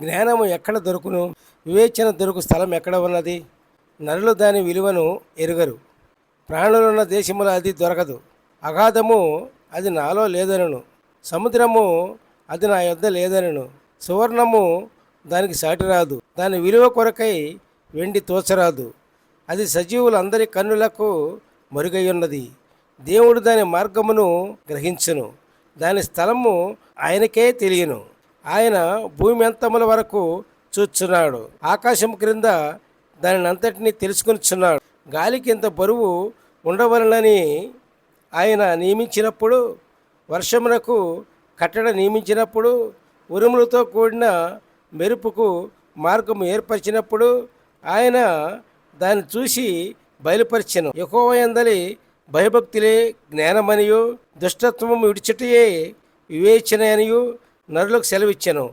జ్ఞానము ఎక్కడ దొరుకును? వివేచన దొరుకు స్థలం ఎక్కడ ఉన్నది? నరులు దాని విలువను ఎరుగరు. ప్రాణులున్న దేశములో అది దొరకదు. అగాధము అది నాలో లేదనను. సముద్రము అది నా యొద్ద లేదనను. సువర్ణము దానికి సాటి రాదు. దాని విలువ కొరకై వెండి తోచరాదు. అది సజీవులందరి కన్నులకు మరుగయ్యున్నది. దేవుడు దాని మార్గమును గ్రహించును. దాని స్థలము ఆయనకే తెలియను. ఆయన భూమి అంతముల వరకు చూచున్నాడు. ఆకాశం క్రింద దానిని అంతటినీ తెలుసుకొనిచున్నాడు. గాలికి ఇంత బరువు ఉండవలనని ఆయన నియమించినప్పుడు, వర్షమునకు కట్టడ నియమించినప్పుడు, ఉరుములతో కూడిన మెరుపుకు మార్గము ఏర్పరిచినప్పుడు ఆయన దాన్ని చూసి బయలుపరిచెను. యెహోవా యందలి భయభక్తులే జ్ఞానమనియు దుష్టత్వము విడిచుటయే వివేచన అనియు నరులకు సెలవిచ్చెను.